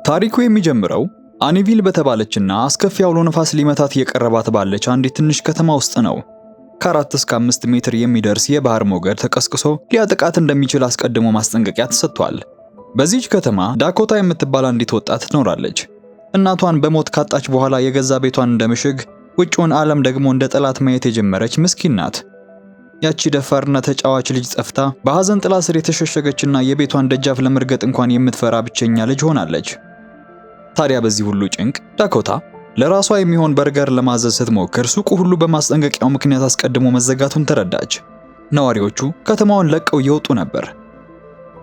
ታሪኩ የሚጀምረው አኒቪል በተባለችና አስከፊ አውሎ ነፋስ ሊመታት የቀረባት ባለች አንዲት ትንሽ ከተማ ውስጥ ነው። ከ4 እስከ 5 ሜትር የሚደርስ የባህር ሞገድ ተቀስቅሶ ሊያጠቃት እንደሚችል አስቀድሞ ማስጠንቀቂያ ተሰጥቷል። በዚህች ከተማ ዳኮታ የምትባል አንዲት ወጣት ትኖራለች። እናቷን በሞት ካጣች በኋላ የገዛ ቤቷን እንደ ምሽግ፣ ውጭውን ዓለም ደግሞ እንደ ጠላት ማየት የጀመረች ምስኪን ናት። ያቺ ደፋርና ተጫዋች ልጅ ጠፍታ በሐዘን ጥላ ስር የተሸሸገችና የቤቷን ደጃፍ ለመርገጥ እንኳን የምትፈራ ብቸኛ ልጅ ሆናለች። ታዲያ በዚህ ሁሉ ጭንቅ ዳኮታ ለራሷ የሚሆን በርገር ለማዘዝ ስትሞክር ሱቁ ሁሉ በማስጠንቀቂያው ምክንያት አስቀድሞ መዘጋቱን ተረዳች። ነዋሪዎቹ ከተማውን ለቀው እየወጡ ነበር።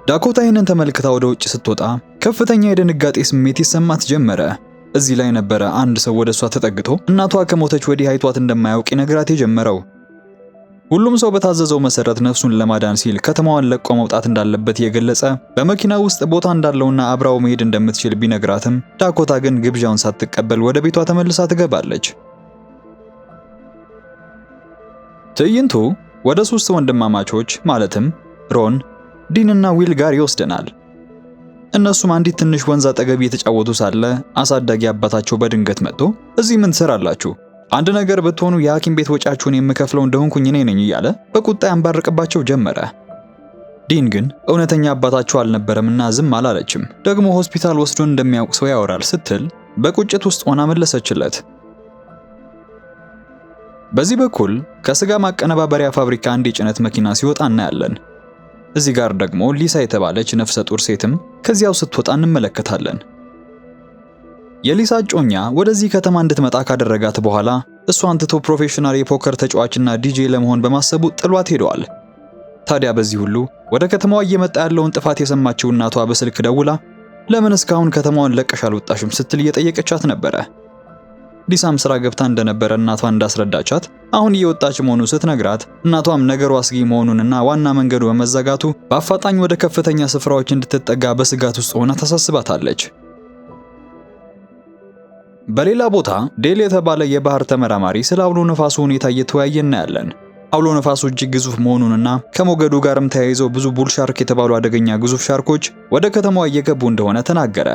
ዳኮታ ይህንን ተመልክታ ወደ ውጭ ስትወጣ ከፍተኛ የድንጋጤ ስሜት ይሰማት ጀመረ። እዚህ ላይ ነበረ አንድ ሰው ወደ እሷ ተጠግቶ እናቷ ከሞተች ወዲህ አይቷት እንደማያውቅ ይነግራት የጀመረው። ሁሉም ሰው በታዘዘው መሰረት ነፍሱን ለማዳን ሲል ከተማዋን ለቆ መውጣት እንዳለበት የገለጸ በመኪናው ውስጥ ቦታ እንዳለውና አብራው መሄድ እንደምትችል ቢነግራትም ዳኮታ ግን ግብዣውን ሳትቀበል ወደ ቤቷ ተመልሳ ትገባለች። ትዕይንቱ ወደ 3 ወንድማማቾች ማለትም ሮን፣ ዲን እና ዊል ጋር ይወስደናል። እነሱም አንዲት ትንሽ ወንዝ አጠገብ እየተጫወቱ ሳለ አሳዳጊ አባታቸው በድንገት መጥቶ እዚህ ምን ትሰራላችሁ? አንድ ነገር ብትሆኑ የሐኪም ቤት ወጪያችሁን የምከፍለው እንደሆንኩኝ እኔ ነኝ እያለ በቁጣ ያንባርቅባቸው ጀመረ። ዲን ግን እውነተኛ አባታቸው አልነበረምና ዝም አላለችም። ደግሞ ሆስፒታል ወስዶን እንደሚያውቅ ሰው ያወራል ስትል በቁጭት ውስጥ ሆና መለሰችለት። በዚህ በኩል ከስጋ ማቀነባበሪያ ፋብሪካ አንድ የጭነት መኪና ሲወጣ እናያለን። እዚህ ጋር ደግሞ ሊሳ የተባለች ነፍሰ ጡር ሴትም ከዚያው ስትወጣ እንመለከታለን። የሊሳ እጮኛ ወደዚህ ከተማ እንድትመጣ ካደረጋት በኋላ እሷን ትቶ ፕሮፌሽናል የፖከር ተጫዋችና ዲጄ ለመሆን በማሰቡ ጥሏት ሄደዋል። ታዲያ በዚህ ሁሉ ወደ ከተማዋ እየመጣ ያለውን ጥፋት የሰማችው እናቷ በስልክ ደውላ ለምን እስካሁን ከተማዋን ለቀሽ አልወጣሽም ስትል እየጠየቀቻት ነበረ። ሊሳም ስራ ገብታ እንደነበረ እናቷ እንዳስረዳቻት አሁን እየወጣች መሆኑ ስትነግራት እናቷም ነገሩ አስጊ መሆኑንና ዋና መንገዱ በመዘጋቱ በአፋጣኝ ወደ ከፍተኛ ስፍራዎች እንድትጠጋ በስጋት ውስጥ ሆና ታሳስባታለች። በሌላ ቦታ ዴል የተባለ የባህር ተመራማሪ ስለ አውሎ ነፋሱ ሁኔታ እየተወያየ እናያለን። አውሎ ነፋሱ እጅግ ግዙፍ መሆኑንና ከሞገዱ ጋርም ተያይዘው ብዙ ቡል ሻርክ የተባሉ አደገኛ ግዙፍ ሻርኮች ወደ ከተማዋ እየገቡ እንደሆነ ተናገረ።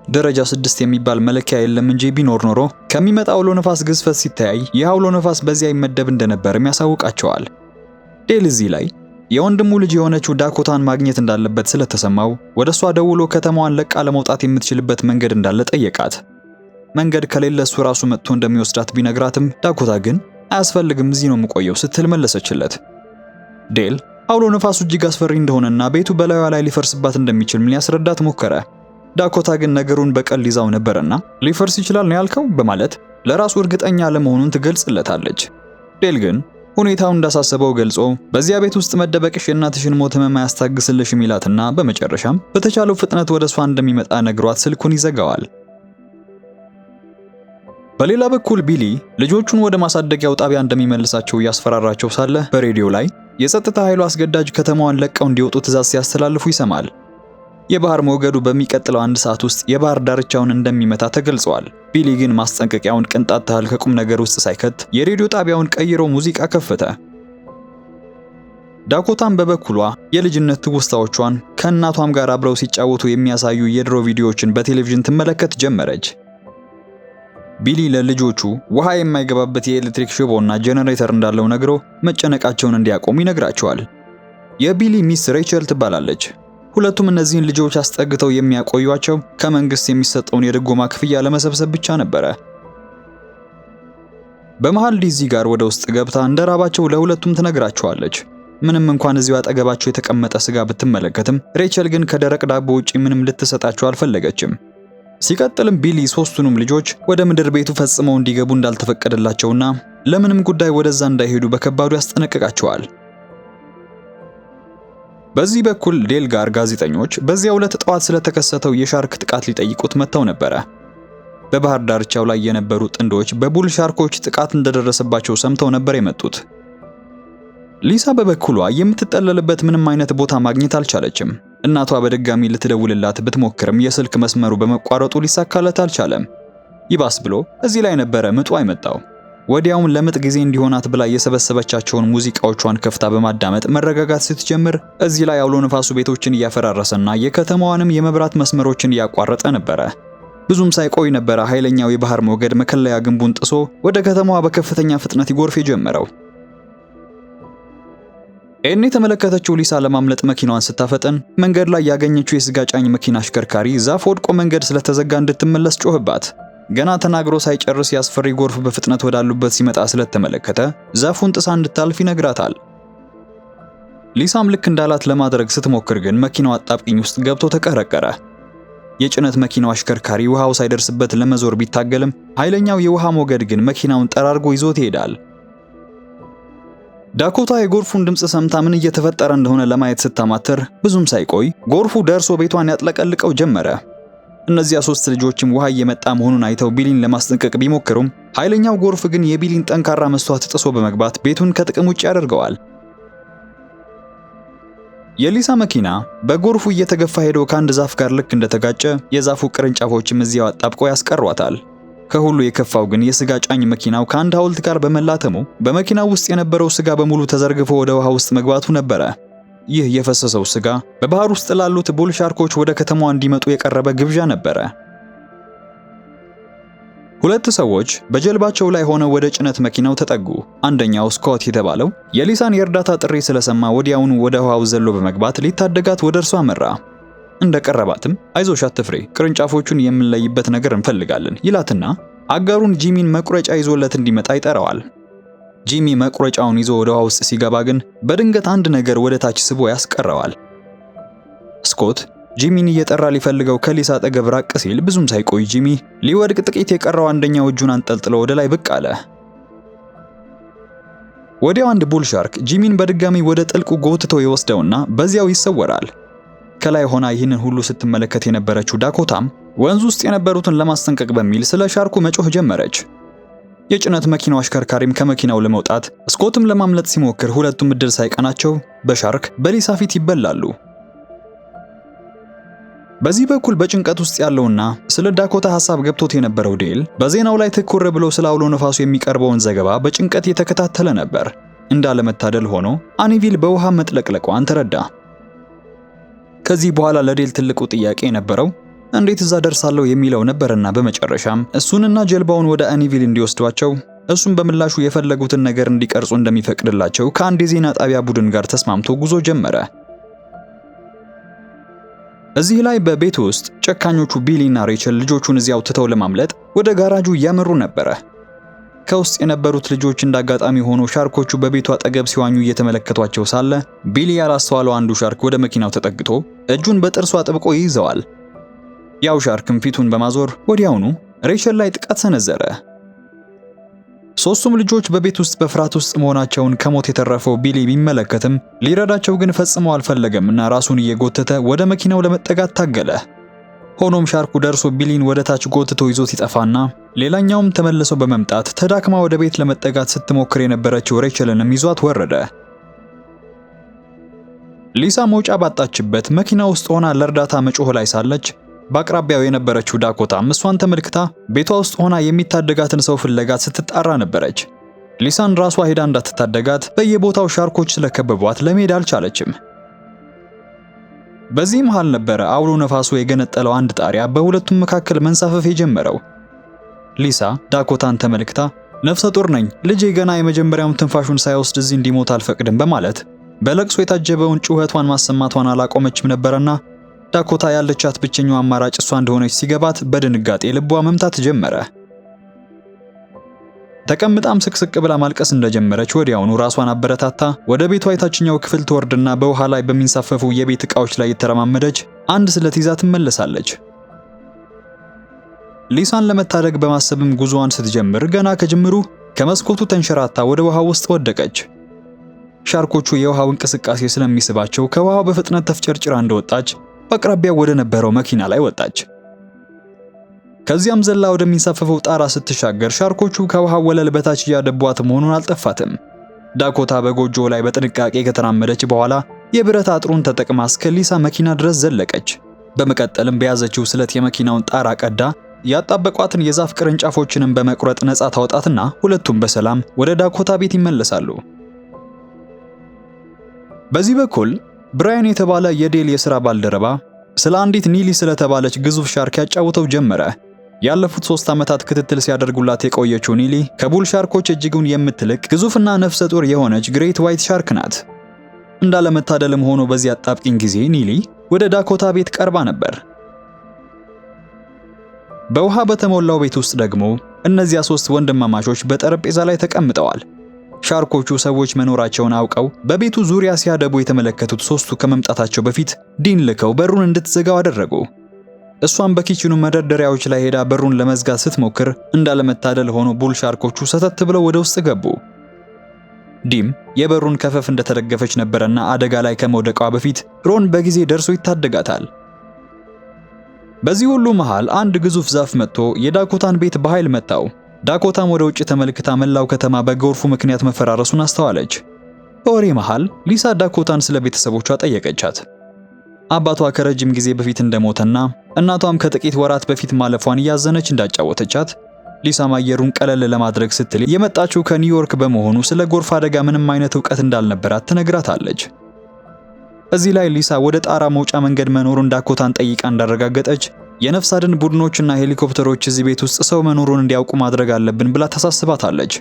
ደረጃ 6 የሚባል መለኪያ የለም እንጂ ቢኖር ኖሮ ከሚመጣ አውሎ ነፋስ ግዝፈት ሲታይ ይህ አውሎ ነፋስ በዚያ ይመደብ እንደነበርም ያሳውቃቸዋል። ዴል እዚህ ላይ የወንድሙ ልጅ የሆነችው ዳኮታን ማግኘት እንዳለበት ስለተሰማው ወደሷ ደውሎ ከተማዋን ለቃ ለመውጣት የምትችልበት መንገድ እንዳለ ጠየቃት። መንገድ ከሌለ እሱ ራሱ መጥቶ እንደሚወስዳት ቢነግራትም ዳኮታ ግን አያስፈልግም እዚህ ነው የምቆየው ስትል መለሰችለት። ዴል አውሎ ነፋሱ እጅግ አስፈሪ እንደሆነና ቤቱ በላዩዋ ላይ ሊፈርስባት እንደሚችል ሊያስረዳት ሞከረ። ዳኮታ ግን ነገሩን በቀል ይዛው ነበርና ሊፈርስ ይችላል ነው ያልከው በማለት ለራሱ እርግጠኛ ለመሆኑን ትገልጽለታለች። ዴል ግን ሁኔታው እንዳሳሰበው ገልጾ በዚያ ቤት ውስጥ መደበቅሽ የእናትሽን ሞት ህመም አያስታግስልሽም ይላትና በመጨረሻም በተቻለው ፍጥነት ወደ እሷ እንደሚመጣ ነግሯት ስልኩን ይዘጋዋል። በሌላ በኩል ቢሊ ልጆቹን ወደ ማሳደጊያው ጣቢያ እንደሚመልሳቸው እያስፈራራቸው ሳለ በሬዲዮ ላይ የጸጥታ ኃይሉ አስገዳጅ ከተማዋን ለቀው እንዲወጡ ትዕዛዝ ሲያስተላልፉ ይሰማል። የባህር ሞገዱ በሚቀጥለው 1 ሰዓት ውስጥ የባህር ዳርቻውን እንደሚመታ ተገልጿል። ቢሊ ግን ማስጠንቀቂያውን ቅንጣት ታህል ከቁም ነገር ውስጥ ሳይከት የሬዲዮ ጣቢያውን ቀይሮ ሙዚቃ ከፈተ። ዳኮታም በበኩሏ የልጅነት ትውስታዎቿን ከእናቷም ጋር አብረው ሲጫወቱ የሚያሳዩ የድሮ ቪዲዮዎችን በቴሌቪዥን ትመለከት ጀመረች። ቢሊ ለልጆቹ ውሃ የማይገባበት የኤሌክትሪክ ሽቦና ጄነሬተር እንዳለው ነግሮ መጨነቃቸውን እንዲያቆሙ ይነግራቸዋል። የቢሊ ሚስት ሬቸል ትባላለች። ሁለቱም እነዚህን ልጆች አስጠግተው የሚያቆዩቸው ከመንግስት የሚሰጠውን የድጎማ ክፍያ ለመሰብሰብ ብቻ ነበረ። በመሃል ዲዚ ጋር ወደ ውስጥ ገብታ እንደራባቸው ለሁለቱም ትነግራቸዋለች። ምንም እንኳን እዚሁ አጠገባቸው የተቀመጠ ስጋ ብትመለከትም ሬቸል ግን ከደረቅ ዳቦ ውጪ ምንም ልትሰጣቸው አልፈለገችም። ሲቀጥልም ቢሊ 3ቱንም ልጆች ወደ ምድር ቤቱ ፈጽመው እንዲገቡ እንዳልተፈቀደላቸውና ለምንም ጉዳይ ወደዛ እንዳይሄዱ በከባዱ ያስጠነቅቃቸዋል። በዚህ በኩል ዴል ጋር ጋዜጠኞች በዚያው ዕለት ጠዋት ስለተከሰተው የሻርክ ጥቃት ሊጠይቁት መጥተው ነበረ። በባህር ዳርቻው ላይ የነበሩ ጥንዶች በቡል ሻርኮች ጥቃት እንደደረሰባቸው ሰምተው ነበር የመጡት። ሊሳ በበኩሏ የምትጠለልበት ምንም አይነት ቦታ ማግኘት አልቻለችም። እናቷ በድጋሚ ልትደውልላት ብትሞክርም የስልክ መስመሩ በመቋረጡ ሊሳካለት አልቻለም። ይባስ ብሎ እዚህ ላይ ነበረ ምጧ የመጣው። ወዲያውም ለምጥ ጊዜ እንዲሆናት ብላ የሰበሰበቻቸውን ሙዚቃዎቿን ከፍታ በማዳመጥ መረጋጋት ስትጀምር እዚህ ላይ አውሎ ነፋሱ ቤቶችን እያፈራረሰና የከተማዋንም የመብራት መስመሮችን እያቋረጠ ነበረ። ብዙም ሳይቆይ ነበረ ኃይለኛው የባህር ሞገድ መከለያ ግንቡን ጥሶ ወደ ከተማዋ በከፍተኛ ፍጥነት ይጎርፍ የጀመረው። ኤን የተመለከተችው ሊሳ ለማምለጥ መኪናዋን ስታፈጥን መንገድ ላይ ያገኘችው የስጋ ጫኝ መኪና አሽከርካሪ ዛፍ ወድቆ መንገድ ስለተዘጋ እንድትመለስ ጮህባት። ገና ተናግሮ ሳይጨርስ ያስፈሪ ጎርፍ በፍጥነት ወዳሉበት ሲመጣ ስለተመለከተ ዛፉን ጥሳ እንድታልፍ ይነግራታል። ሊሳም ልክ እንዳላት ለማድረግ ስትሞክር ግን መኪናው አጣብቂኝ ውስጥ ገብቶ ተቀረቀረ። የጭነት መኪናው አሽከርካሪ ውሃው ሳይደርስበት ለመዞር ቢታገልም ኃይለኛው የውሃ ሞገድ ግን መኪናውን ጠራርጎ ይዞት ይሄዳል። ዳኮታ የጎርፉን ድምጽ ሰምታ ምን እየተፈጠረ እንደሆነ ለማየት ስታማትር ብዙም ሳይቆይ ጎርፉ ደርሶ ቤቷን ያጥለቀልቀው ጀመረ። እነዚያ 3 ልጆችም ውሃ እየመጣ መሆኑን አይተው ቢሊን ለማስጠንቀቅ ቢሞክሩም ኃይለኛው ጎርፍ ግን የቢሊን ጠንካራ መስታወት ጥሶ በመግባት ቤቱን ከጥቅም ውጭ ያደርገዋል። የሊሳ መኪና በጎርፉ እየተገፋ ሄዶ ከአንድ ዛፍ ጋር ልክ እንደተጋጨ የዛፉ ቅርንጫፎችም እዚያው አጣብቀው ያስቀሯታል። ከሁሉ የከፋው ግን የስጋ ጫኝ መኪናው ከአንድ ሐውልት ጋር በመላተሙ በመኪናው ውስጥ የነበረው ስጋ በሙሉ ተዘርግፎ ወደ ውሃ ውስጥ መግባቱ ነበረ። ይህ የፈሰሰው ስጋ በባህር ውስጥ ላሉት ቡል ሻርኮች ወደ ከተማዋ እንዲመጡ የቀረበ ግብዣ ነበረ። 2 ሰዎች በጀልባቸው ላይ ሆነው ወደ ጭነት መኪናው ተጠጉ። አንደኛው ስኮት የተባለው የሊሳን የእርዳታ ጥሪ ስለሰማ ወዲያውኑ ወደ ውሃው ዘሎ በመግባት ሊታደጋት ወደ እርሷ አመራ። እንደቀረባትም አይዞሽ አትፍሬ፣ ቅርንጫፎቹን የምንለይበት ነገር እንፈልጋለን ይላትና አጋሩን ጂሚን መቁረጫ ይዞለት እንዲመጣ ይጠራዋል። ጂሚ መቁረጫውን ይዞ ወደ ውሃ ውስጥ ሲገባ ግን በድንገት አንድ ነገር ወደ ታች ስቦ ያስቀረዋል። ስኮት ጂሚን እየጠራ ሊፈልገው ከሊሳ አጠገብ ራቅ ሲል ብዙም ሳይቆይ ጂሚ ሊወድቅ ጥቂት የቀረው አንደኛው እጁን አንጠልጥሎ ወደ ላይ ብቅ አለ። ወዲያው አንድ ቡል ሻርክ ጂሚን በድጋሚ ወደ ጥልቁ ጎትቶ ይወስደውና በዚያው ይሰወራል። ከላይ ሆና ይህንን ሁሉ ስትመለከት የነበረችው ዳኮታም ወንዝ ውስጥ የነበሩትን ለማስጠንቀቅ በሚል ስለ ሻርኩ መጮህ ጀመረች። የጭነት መኪናው አሽከርካሪም ከመኪናው ለመውጣት ስኮትም ለማምለጥ ሲሞክር ሁለቱም እድል ሳይቀናቸው በሻርክ በሊሳ ፊት ይበላሉ። በዚህ በኩል በጭንቀት ውስጥ ያለውና ስለ ዳኮታ ሐሳብ ገብቶት የነበረው ዴል በዜናው ላይ ትኩር ብሎ ስለ አውሎ ነፋሱ የሚቀርበውን ዘገባ በጭንቀት የተከታተለ ነበር። እንዳለመታደል ሆኖ አኒቪል በውሃ መጥለቅለቋን ተረዳ። ከዚህ በኋላ ለዴል ትልቁ ጥያቄ የነበረው እንዴት እዛ ደርሳለሁ የሚለው ነበርና በመጨረሻም እሱንና ጀልባውን ወደ አኒቪል እንዲወስዷቸው እሱም በምላሹ የፈለጉትን ነገር እንዲቀርጹ እንደሚፈቅድላቸው ከአንድ የዜና ጣቢያ ቡድን ጋር ተስማምቶ ጉዞ ጀመረ። እዚህ ላይ በቤት ውስጥ ጨካኞቹ ቢሊና ሬቸል ልጆቹን እዚያው ትተው ለማምለጥ ወደ ጋራጁ እያመሩ ነበረ። ከውስጥ የነበሩት ልጆች እንዳጋጣሚ ሆኖ ሻርኮቹ በቤቱ አጠገብ ሲዋኙ እየተመለከቷቸው ሳለ ቢሊ ያላስተዋለው አንዱ ሻርክ ወደ መኪናው ተጠግቶ እጁን በጥርሱ አጥብቆ ይይዘዋል። ያው ሻርክም ፊቱን በማዞር ወዲያውኑ ሬቸል ላይ ጥቃት ሰነዘረ። 3ቱም ልጆች በቤት ውስጥ በፍርሃት ውስጥ መሆናቸውን ከሞት የተረፈው ቢሊ ቢመለከትም ሊረዳቸው ግን ፈጽሞ አልፈለገም እና ራሱን እየጎተተ ወደ መኪናው ለመጠጋት ታገለ። ሆኖም ሻርኩ ደርሶ ቢሊን ወደ ታች ጎትቶ ይዞት ይጠፋና ሌላኛውም ተመልሶ በመምጣት ተዳክማ ወደ ቤት ለመጠጋት ስትሞክር የነበረችው ሬቸልንም ይዟት ወረደ። ሊሳ መውጫ ባጣችበት መኪና ውስጥ ሆና ለእርዳታ መጮህ ላይ ሳለች በአቅራቢያው የነበረችው ዳኮታም እሷን ተመልክታ ቤቷ ውስጥ ሆና የሚታደጋትን ሰው ፍለጋ ስትጣራ ነበረች። ሊሳን ራሷ ሄዳ እንዳትታደጋት በየቦታው ሻርኮች ስለከበቧት ለመሄድ አልቻለችም። በዚህ መሃል ነበረ አውሎ ነፋሱ የገነጠለው አንድ ጣሪያ በሁለቱም መካከል መንሳፈፍ የጀመረው። ሊሳ ዳኮታን ተመልክታ ነፍሰ ጡር ነኝ፣ ልጄ ገና የመጀመሪያውን ትንፋሹን ሳይወስድ እዚህ እንዲሞት አልፈቅድም በማለት በለቅሶ የታጀበውን ጩኸቷን ማሰማቷን አላቆመችም ነበርና ዳኮታ ያለቻት ብቸኛው አማራጭ እሷ እንደሆነች ሲገባት በድንጋጤ ልቧ መምታት ጀመረ። ተቀምጣም ስቅስቅ ብላ ማልቀስ እንደጀመረች ወዲያውኑ ራሷን አበረታታ ወደ ቤቷ የታችኛው ክፍል ትወርድና በውሃ ላይ በሚንሳፈፉ የቤት ዕቃዎች ላይ የተረማመደች አንድ ስለት ይዛ ትመለሳለች። ሊሳን ለመታደግ በማሰብም ጉዞዋን ስትጀምር ገና ከጅምሩ ከመስኮቱ ተንሸራታ ወደ ውሃው ውስጥ ወደቀች። ሻርኮቹ የውሃው እንቅስቃሴ ስለሚስባቸው ከውሃው በፍጥነት ተፍጨርጭራ እንደወጣች በአቅራቢያው ወደ ነበረው መኪና ላይ ወጣች። ከዚያም ዘላ ወደሚንሳፈፈው ጣራ ስትሻገር ሻርኮቹ ከውሃው ወለል በታች እያደቧት መሆኑን አልጠፋትም። ዳኮታ በጎጆ ላይ በጥንቃቄ ከተራመደች በኋላ የብረት አጥሩን ተጠቅማ እስከ ሊሳ መኪና ድረስ ዘለቀች። በመቀጠልም በያዘችው ስለት የመኪናውን ጣራ ቀዳ ያጣበቋትን የዛፍ ቅርንጫፎችንም በመቁረጥ ነፃ ታወጣትና ሁለቱም በሰላም ወደ ዳኮታ ቤት ይመለሳሉ። በዚህ በኩል ብራያን የተባለ የዴል የሥራ ባልደረባ ስለ አንዲት ኒሊ ስለተባለች ግዙፍ ሻርክ ያጫውተው ጀመረ። ያለፉት 3 ዓመታት ክትትል ሲያደርጉላት የቆየችው ኒሊ ከቡል ሻርኮች እጅጉን የምትልቅ ግዙፍና ነፍሰ ጡር የሆነች ግሬት ዋይት ሻርክ ናት። እንዳለመታደልም ሆኖ በዚህ አጣብቂኝ ጊዜ ኒሊ ወደ ዳኮታ ቤት ቀርባ ነበር። በውሃ በተሞላው ቤት ውስጥ ደግሞ እነዚያ 3 ወንድማማቾች በጠረጴዛ ላይ ተቀምጠዋል። ሻርኮቹ ሰዎች መኖራቸውን አውቀው በቤቱ ዙሪያ ሲያደቡ የተመለከቱት 3ቱ ከመምጣታቸው በፊት ዲን ልከው በሩን እንድትዘጋው አደረጉ። እሷም በኪችኑ መደርደሪያዎች ላይ ሄዳ በሩን ለመዝጋት ስትሞክር እንዳለመታደል ሆኖ ቡል ሻርኮቹ ሰተት ብለው ወደ ውስጥ ገቡ። ዲም የበሩን ከፈፍ እንደተደገፈች ነበረና አደጋ ላይ ከመውደቋ በፊት ሮን በጊዜ ደርሶ ይታደጋታል። በዚህ ሁሉ መሃል አንድ ግዙፍ ዛፍ መጥቶ የዳኮታን ቤት በኃይል መታው። ዳኮታም ወደ ውጭ ተመልክታ መላው ከተማ በጎርፉ ምክንያት መፈራረሱን አስተዋለች። በወሬ መሃል ሊሳ ዳኮታን ስለ ቤተሰቦቿ ጠየቀቻት። አባቷ ከረጅም ጊዜ በፊት እንደሞተና እናቷም ከጥቂት ወራት በፊት ማለፏን እያዘነች እንዳጫወተቻት፣ ሊሳም አየሩን ቀለል ለማድረግ ስትል የመጣችው ከኒውዮርክ በመሆኑ ስለ ጎርፍ አደጋ ምንም አይነት ዕውቀት እንዳልነበራት ትነግራታለች። እዚህ ላይ ሊሳ ወደ ጣራ መውጫ መንገድ መኖሩን ዳኮታን ጠይቃ እንዳረጋገጠች የነፍስ አድን ቡድኖችና ሄሊኮፕተሮች እዚህ ቤት ውስጥ ሰው መኖሩን እንዲያውቁ ማድረግ አለብን ብላ ታሳስባታለች።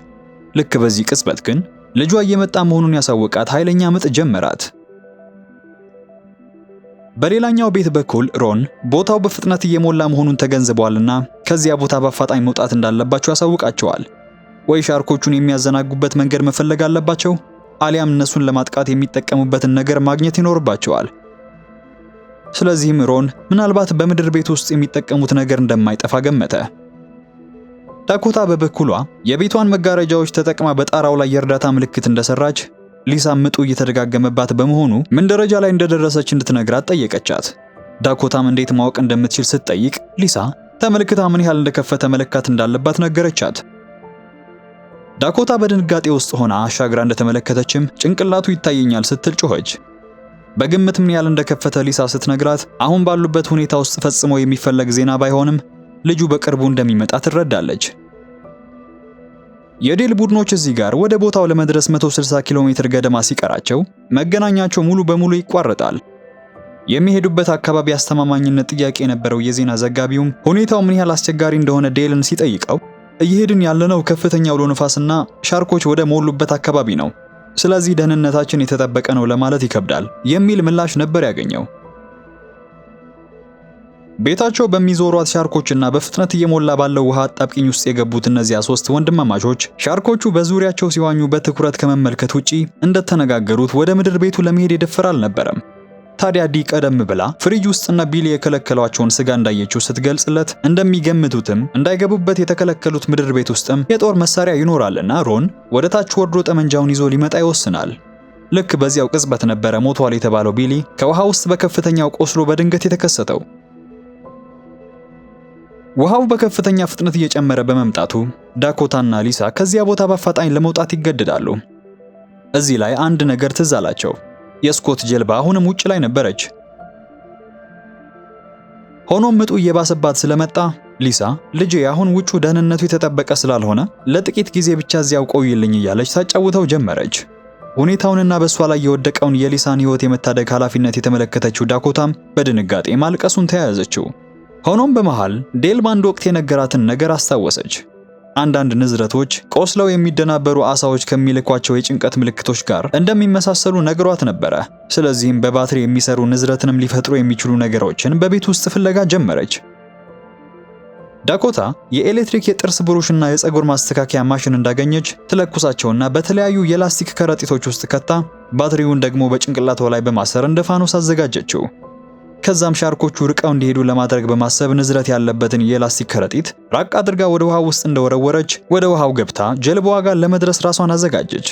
ልክ በዚህ ቅጽበት ግን ልጇ እየመጣ መሆኑን ያሳወቃት ኃይለኛ ምጥ ጀመራት። በሌላኛው ቤት በኩል ሮን ቦታው በፍጥነት እየሞላ መሆኑን ተገንዝበዋልና ከዚያ ቦታ በአፋጣኝ መውጣት እንዳለባቸው ያሳውቃቸዋል። ወይ ሻርኮቹን የሚያዘናጉበት መንገድ መፈለግ አለባቸው፣ አሊያም እነሱን ለማጥቃት የሚጠቀሙበትን ነገር ማግኘት ይኖርባቸዋል። ስለዚህም ሮን ምናልባት በምድር ቤት ውስጥ የሚጠቀሙት ነገር እንደማይጠፋ ገመተ። ዳኮታ በበኩሏ የቤቷን መጋረጃዎች ተጠቅማ በጣራው ላይ የእርዳታ ምልክት እንደሰራች ሊሳ ምጡ እየተደጋገመባት በመሆኑ ምን ደረጃ ላይ እንደደረሰች እንድትነግራት ጠየቀቻት። ዳኮታም እንዴት ማወቅ እንደምትችል ስትጠይቅ ሊሳ ተመልክታ ምን ያህል እንደከፈተ መለካት እንዳለባት ነገረቻት። ዳኮታ በድንጋጤ ውስጥ ሆና አሻግራ እንደተመለከተችም ጭንቅላቱ ይታየኛል ስትል ጮኸች። በግምት ምን ያህል እንደከፈተ ሊሳ ስትነግራት አሁን ባሉበት ሁኔታ ውስጥ ፈጽሞ የሚፈለግ ዜና ባይሆንም ልጁ በቅርቡ እንደሚመጣ ትረዳለች። የዴል ቡድኖች እዚህ ጋር ወደ ቦታው ለመድረስ 160 ኪሎ ሜትር ገደማ ሲቀራቸው መገናኛቸው ሙሉ በሙሉ ይቋረጣል። የሚሄዱበት አካባቢ አስተማማኝነት ጥያቄ የነበረው የዜና ዘጋቢውም ሁኔታው ምን ያህል አስቸጋሪ እንደሆነ ዴልን ሲጠይቀው እየሄድን ያለነው ከፍተኛ አውሎ ንፋስና ሻርኮች ወደ ሞሉበት አካባቢ ነው፣ ስለዚህ ደህንነታችን የተጠበቀ ነው ለማለት ይከብዳል የሚል ምላሽ ነበር ያገኘው። ቤታቸው በሚዞሯት ሻርኮችና በፍጥነት እየሞላ ባለው ውሃ አጣብቂኝ ውስጥ የገቡት እነዚያ 3 ወንድማማቾች ሻርኮቹ በዙሪያቸው ሲዋኙ በትኩረት ከመመልከት ውጪ እንደተነጋገሩት ወደ ምድር ቤቱ ለመሄድ የደፈረ አልነበረም። ታዲያ ዲ ቀደም ብላ ፍሪጅ ውስጥና ቢሊ የከለከሏቸውን ስጋ እንዳየችው ስትገልጽለት እንደሚገምቱትም እንዳይገቡበት የተከለከሉት ምድር ቤት ውስጥም የጦር መሳሪያ ይኖራልና ሮን ወደ ታች ወርዶ ጠመንጃውን ይዞ ሊመጣ ይወስናል። ልክ በዚያው ቅጽበት ነበረ ሞቷል የተባለው ቢሊ ከውሃ ውስጥ በከፍተኛው ቆስሎ በድንገት የተከሰተው። ውሃው በከፍተኛ ፍጥነት እየጨመረ በመምጣቱ ዳኮታና ሊሳ ከዚያ ቦታ በአፋጣኝ ለመውጣት ይገደዳሉ። እዚህ ላይ አንድ ነገር ትዝ አላቸው። የስኮት ጀልባ አሁንም ውጭ ላይ ነበረች። ሆኖም ምጡ እየባሰባት ስለመጣ ሊሳ ልጄ አሁን ውጩ ደህንነቱ የተጠበቀ ስላልሆነ ለጥቂት ጊዜ ብቻ እዚያው ቆይልኝ እያለች ታጫውተው ጀመረች። ሁኔታውንና በሷ ላይ የወደቀውን የሊሳን ሕይወት የመታደግ ኃላፊነት የተመለከተችው ዳኮታም በድንጋጤ ማልቀሱን ተያያዘችው። ሆኖም በመሃል ዴል ባንድ ወቅት የነገራትን ነገር አስታወሰች። አንዳንድ ንዝረቶች ቆስለው የሚደናበሩ አሳዎች ከሚልኳቸው የጭንቀት ምልክቶች ጋር እንደሚመሳሰሉ ነግሯት ነበረ። ስለዚህም በባትሪ የሚሰሩ ንዝረትንም ሊፈጥሩ የሚችሉ ነገሮችን በቤት ውስጥ ፍለጋ ጀመረች። ዳኮታ የኤሌክትሪክ የጥርስ ብሩሽና የፀጉር ማስተካከያ ማሽን እንዳገኘች ትለኩሳቸውና በተለያዩ የላስቲክ ከረጢቶች ውስጥ ከታ ባትሪውን ደግሞ በጭንቅላቷ ላይ በማሰር እንደ ፋኖስ አዘጋጀችው። ከዛም ሻርኮቹ ርቀው እንዲሄዱ ለማድረግ በማሰብ ንዝረት ያለበትን የላስቲክ ከረጢት ራቅ አድርጋ ወደ ውሃው ውስጥ እንደወረወረች ወደ ውሃው ገብታ ጀልባዋ ጋር ለመድረስ ራሷን አዘጋጀች።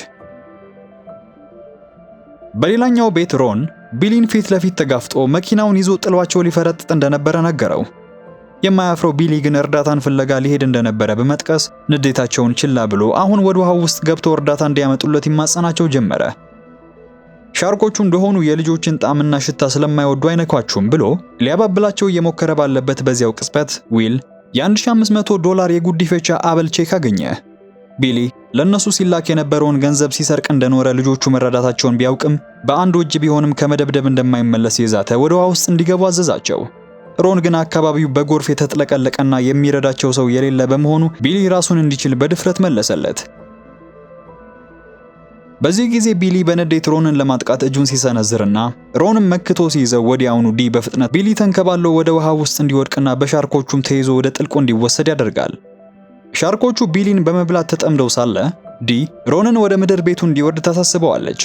በሌላኛው ቤት ሮን ቢሊን ፊት ለፊት ተጋፍጦ መኪናውን ይዞ ጥሏቸው ሊፈረጥጥ እንደነበረ ነገረው። የማያፍረው ቢሊ ግን እርዳታን ፍለጋ ሊሄድ እንደነበረ በመጥቀስ ንዴታቸውን ችላ ብሎ አሁን ወደ ውሃው ውስጥ ገብቶ እርዳታ እንዲያመጡለት ይማጸናቸው ጀመረ። ሻርኮቹ እንደሆኑ የልጆችን ጣዕምና ሽታ ስለማይወዱ አይነኳቸውም ብሎ ሊያባብላቸው እየሞከረ ባለበት በዚያው ቅጽበት ዊል የ$1500 የጉዲፈቻ አበል ቼክ አገኘ። ቢሊ ለነሱ ሲላክ የነበረውን ገንዘብ ሲሰርቅ እንደኖረ ልጆቹ መረዳታቸውን ቢያውቅም በአንድ እጅ ቢሆንም ከመደብደብ እንደማይመለስ የዛተ ወደ ውሃ ውስጥ እንዲገቡ አዘዛቸው። ሮን ግን አካባቢው በጎርፍ የተጥለቀለቀና የሚረዳቸው ሰው የሌለ በመሆኑ ቢሊ ራሱን እንዲችል በድፍረት መለሰለት። በዚህ ጊዜ ቢሊ በንዴት ሮንን ለማጥቃት እጁን ሲሰነዝርና ሮንም መክቶ ሲይዘው ወዲያውኑ ዲ በፍጥነት ቢሊ ተንከባሎ ወደ ውሃ ውስጥ እንዲወድቅና በሻርኮቹም ተይዞ ወደ ጥልቁ እንዲወሰድ ያደርጋል። ሻርኮቹ ቢሊን በመብላት ተጠምደው ሳለ ዲ ሮንን ወደ ምድር ቤቱ እንዲወርድ ታሳስበዋለች።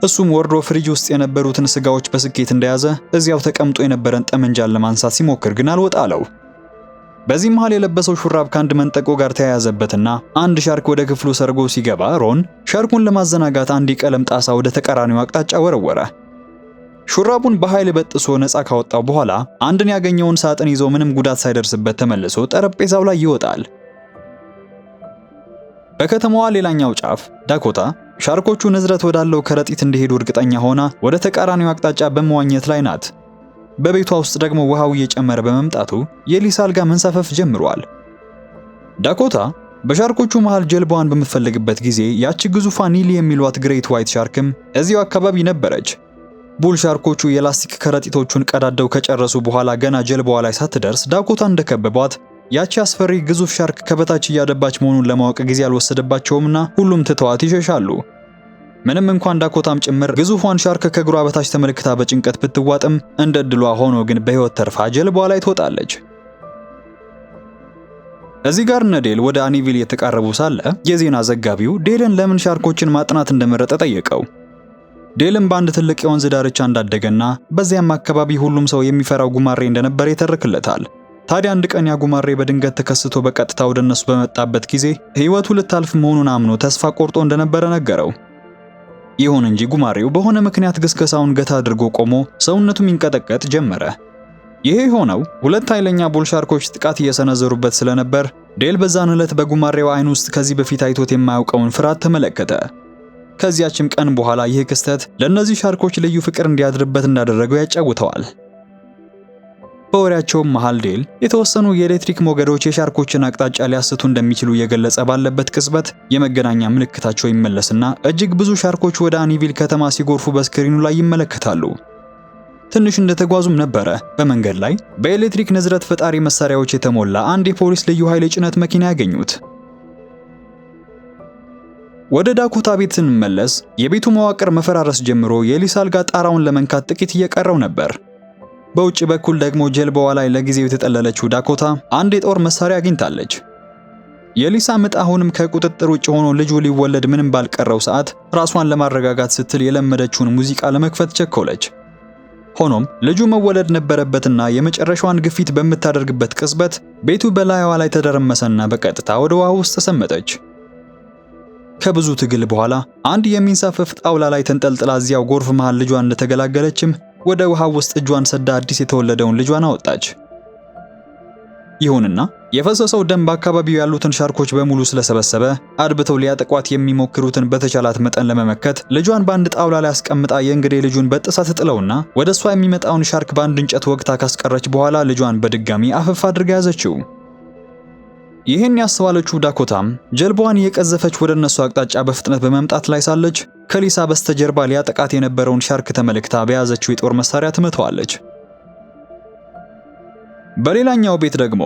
እሱም ወርዶ ፍሪጅ ውስጥ የነበሩትን ስጋዎች በስኬት እንደያዘ እዚያው ተቀምጦ የነበረን ጠመንጃን ለማንሳት ሲሞክር ግን አልወጣ አለው። በዚህ መሃል የለበሰው ሹራብ ከአንድ መንጠቆ ጋር ተያያዘበትና አንድ ሻርክ ወደ ክፍሉ ሰርጎ ሲገባ ሮን ሻርኩን ለማዘናጋት አንድ የቀለም ጣሳ ወደ ተቃራኒው አቅጣጫ ወረወረ። ሹራቡን በኃይል በጥሶ ነፃ ካወጣው በኋላ አንድን ያገኘውን ሳጥን ይዞ ምንም ጉዳት ሳይደርስበት ተመልሶ ጠረጴዛው ላይ ይወጣል። በከተማዋ ሌላኛው ጫፍ ዳኮታ ሻርኮቹ ንዝረት ወዳለው ከረጢት እንዲሄዱ እርግጠኛ ሆና ወደ ተቃራኒው አቅጣጫ በመዋኘት ላይ ናት። በቤቷ ውስጥ ደግሞ ውሃው እየጨመረ በመምጣቱ የሊሳ አልጋ መንሳፈፍ ጀምሯል። ዳኮታ በሻርኮቹ መሃል ጀልባዋን በምትፈልግበት ጊዜ ያቺ ግዙፏ ኒሊ የሚሏት ግሬት ዋይት ሻርክም እዚያው አካባቢ ነበረች። ቡል ሻርኮቹ የላስቲክ ከረጢቶቹን ቀዳደው ከጨረሱ በኋላ ገና ጀልባዋ ላይ ሳትደርስ ዳኮታ እንደከበቧት ያቺ አስፈሪ ግዙፍ ሻርክ ከበታች እያደባች መሆኑን ለማወቅ ጊዜ አልወሰደባቸውምና ሁሉም ትተዋት ይሸሻሉ። ምንም እንኳን ዳኮታም ጭምር ግዙፏን ሻርክ ከእግሯ በታች ተመልክታ በጭንቀት ብትዋጥም እንደ ዕድሏ ሆኖ ግን በሕይወት ተርፋ ጀልባዋ ላይ ትወጣለች። እዚህ ጋር ዴል ወደ አኒቪል የተቃረቡ ሳለ የዜና ዘጋቢው ዴልን ለምን ሻርኮችን ማጥናት እንደመረጠ ጠየቀው። ዴልም በአንድ ትልቅ የወንዝ ዳርቻ እንዳደገና በዚያም አካባቢ ሁሉም ሰው የሚፈራው ጉማሬ እንደነበረ ይተርክለታል። ታዲያ አንድ ቀን ያ ጉማሬ በድንገት ተከስቶ በቀጥታ ወደ እነሱ በመጣበት ጊዜ ሕይወቱ ልታልፍ መሆኑን አምኖ ተስፋ ቆርጦ እንደነበረ ነገረው። ይሁን እንጂ ጉማሬው በሆነ ምክንያት ግስገሳውን ገታ አድርጎ ቆሞ ሰውነቱ ይንቀጠቀጥ ጀመረ። ይሄ ሆነው ሁለት ኃይለኛ ቡል ሻርኮች ጥቃት እየሰነዘሩበት ስለነበር ዴል በዛን ዕለት በጉማሬው አይን ውስጥ ከዚህ በፊት አይቶት የማያውቀውን ፍርሃት ተመለከተ። ከዚያችም ቀን በኋላ ይህ ክስተት ለእነዚህ ሻርኮች ልዩ ፍቅር እንዲያድርበት እንዳደረገው ያጫውተዋል። በወሬያቸውም መሃል ዴል የተወሰኑ የኤሌክትሪክ ሞገዶች የሻርኮችን አቅጣጫ ሊያስቱ እንደሚችሉ እየገለጸ ባለበት ቅጽበት የመገናኛ ምልክታቸው ይመለስና እጅግ ብዙ ሻርኮች ወደ አኒቪል ከተማ ሲጎርፉ በስክሪኑ ላይ ይመለከታሉ። ትንሽ እንደተጓዙም ነበረ በመንገድ ላይ በኤሌክትሪክ ንዝረት ፈጣሪ መሳሪያዎች የተሞላ አንድ የፖሊስ ልዩ ኃይል የጭነት መኪና ያገኙት። ወደ ዳኮታ ቤት ስንመለስ የቤቱ መዋቅር መፈራረስ ጀምሮ የሊሳ አልጋ ጣራውን ለመንካት ጥቂት እየቀረው ነበር። በውጭ በኩል ደግሞ ጀልባዋ ላይ ለጊዜው የተጠለለችው ዳኮታ አንድ የጦር መሳሪያ አግኝታለች። የሊሳ ምጥ አሁንም ከቁጥጥር ውጭ ሆኖ ልጁ ሊወለድ ምንም ባልቀረው ሰዓት ራሷን ለማረጋጋት ስትል የለመደችውን ሙዚቃ ለመክፈት ቸኮለች። ሆኖም ልጁ መወለድ ነበረበትና የመጨረሻዋን ግፊት በምታደርግበት ቅጽበት ቤቱ በላይዋ ላይ ተደረመሰና በቀጥታ ወደ ውሃ ውስጥ ተሰመጠች። ከብዙ ትግል በኋላ አንድ የሚንሳፈፍ ጣውላ ላይ ተንጠልጥላ እዚያው ጎርፍ መሃል ልጇን እንደተገላገለችም ወደ ውሃ ውስጥ እጇን ሰዳ አዲስ የተወለደውን ልጇን አወጣች። ይሁንና የፈሰሰው ደም በአካባቢው ያሉትን ሻርኮች በሙሉ ስለሰበሰበ አድብተው ሊያጠቋት የሚሞክሩትን በተቻላት መጠን ለመመከት ልጇን በአንድ ጣውላ ላይ አስቀምጣ የእንግዴ ልጁን በጥሳ ትጥለውና ወደ እሷ የሚመጣውን ሻርክ በአንድ እንጨት ወግታ ካስቀረች በኋላ ልጇን በድጋሚ አፈፍ አድርጋ ያዘችው። ይህን ያስተዋለችው ዳኮታም ጀልባዋን እየቀዘፈች ወደ እነሱ አቅጣጫ በፍጥነት በመምጣት ላይ ሳለች ከሊሳ በስተጀርባ ሊያጠቃት የነበረውን ሻርክ ተመልክታ በያዘችው የጦር መሳሪያ ትመታዋለች። በሌላኛው ቤት ደግሞ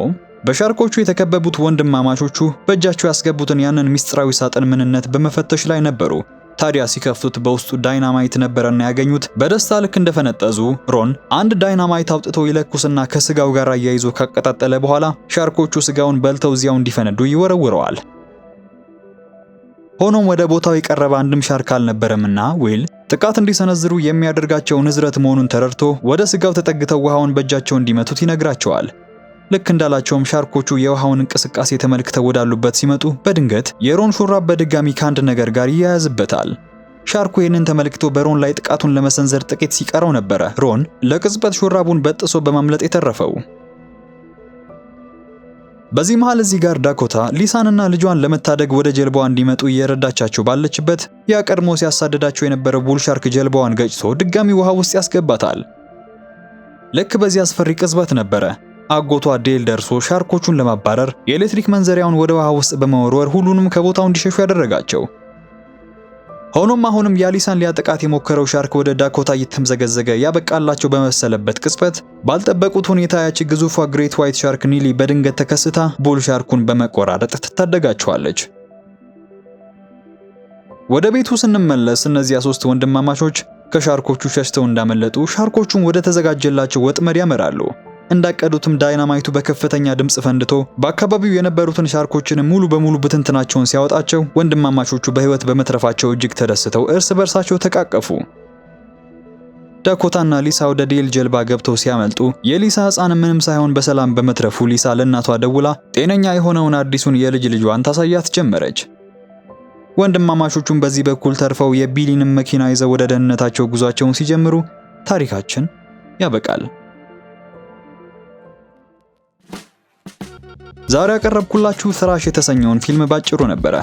በሻርኮቹ የተከበቡት ወንድማማቾቹ በእጃቸው ያስገቡትን ያንን ሚስጥራዊ ሳጥን ምንነት በመፈተሽ ላይ ነበሩ። ታዲያ ሲከፍቱት በውስጡ ዳይናማይት ነበረና ያገኙት በደስታ ልክ እንደፈነጠዙ ሮን አንድ ዳይናማይት አውጥቶ ይለኩስና ከስጋው ጋር አያይዞ ካቀጣጠለ በኋላ ሻርኮቹ ስጋውን በልተው እዚያው እንዲፈነዱ ይወረውረዋል። ሆኖም ወደ ቦታው የቀረበ አንድም ሻርክ አልነበረምና ዊል ጥቃት እንዲሰነዝሩ የሚያደርጋቸው ንዝረት መሆኑን ተረድቶ ወደ ስጋው ተጠግተው ውሃውን በእጃቸው እንዲመቱት ይነግራቸዋል። ልክ እንዳላቸውም ሻርኮቹ የውሃውን እንቅስቃሴ ተመልክተው ወዳሉበት ሲመጡ በድንገት የሮን ሹራብ በድጋሚ ከአንድ ነገር ጋር ይያያዝበታል። ሻርኩ ይህንን ተመልክቶ በሮን ላይ ጥቃቱን ለመሰንዘር ጥቂት ሲቀረው ነበረ ሮን ለቅጽበት ሹራቡን በጥሶ በማምለጥ የተረፈው። በዚህ መሃል እዚህ ጋር ዳኮታ ሊሳንና ልጇን ለመታደግ ወደ ጀልባዋ እንዲመጡ እየረዳቻቸው ባለችበት ያ ቀድሞ ሲያሳደዳቸው የነበረው ቡል ሻርክ ጀልባዋን ገጭቶ ድጋሚ ውሃ ውስጥ ያስገባታል። ልክ በዚህ አስፈሪ ቅጽበት ነበረ አጎቷ ዴል ደርሶ ሻርኮቹን ለማባረር የኤሌክትሪክ መንዘሪያውን ወደ ውሃ ውስጥ በመወርወር ሁሉንም ከቦታው እንዲሸሹ ያደረጋቸው። ሆኖም አሁንም ያሊሳን ሊያጠቃት የሞከረው ሻርክ ወደ ዳኮታ እየተምዘገዘገ ያበቃላቸው በመሰለበት ቅጽበት ባልጠበቁት ሁኔታ ያቺ ግዙፏ ግሬት ዋይት ሻርክ ኒሊ በድንገት ተከስታ ቡል ሻርኩን በመቆራረጥ ትታደጋቸዋለች። ወደ ቤቱ ስንመለስ እነዚያ 3 ወንድማማቾች ከሻርኮቹ ሸሽተው እንዳመለጡ ሻርኮቹን ወደ ተዘጋጀላቸው ወጥመድ ያመራሉ። እንዳቀዱትም ዳይናማይቱ በከፍተኛ ድምጽ ፈንድቶ በአካባቢው የነበሩትን ሻርኮችን ሙሉ በሙሉ ብትንትናቸውን ሲያወጣቸው ወንድማማቾቹ በህይወት በመትረፋቸው እጅግ ተደስተው እርስ በርሳቸው ተቃቀፉ። ዳኮታና ሊሳ ወደ ዴል ጀልባ ገብተው ሲያመልጡ የሊሳ ሕፃን ምንም ሳይሆን በሰላም በመትረፉ ሊሳ ለእናቷ ደውላ ጤነኛ የሆነውን አዲሱን የልጅ ልጇን ታሳያት ጀመረች። ወንድማማቾቹም በዚህ በኩል ተርፈው የቢሊንም መኪና ይዘው ወደ ደህንነታቸው ጉዟቸውን ሲጀምሩ ታሪካችን ያበቃል። ዛሬ ያቀረብኩላችሁ ፍራሽ የተሰኘውን ፊልም ባጭሩ ነበረ።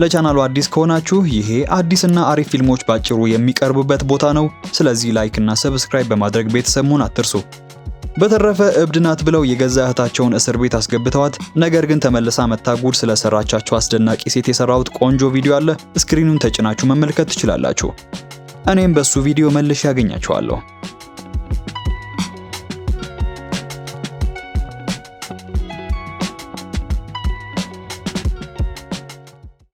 ለቻናሉ አዲስ ከሆናችሁ ይሄ አዲስና አሪፍ ፊልሞች ባጭሩ የሚቀርቡበት ቦታ ነው። ስለዚህ ላይክ እና ሰብስክራይብ በማድረግ ቤተሰብ መሆን አትርሱ። በተረፈ እብድ ናት ብለው የገዛ እህታቸውን እስር ቤት አስገብተዋት ነገር ግን ተመልሳ መታጉድ ስለሰራቻቸው አስደናቂ ሴት የሰራሁት ቆንጆ ቪዲዮ አለ። ስክሪኑን ተጭናችሁ መመልከት ትችላላችሁ። እኔም በሱ ቪዲዮ መልሼ ያገኛችኋለሁ።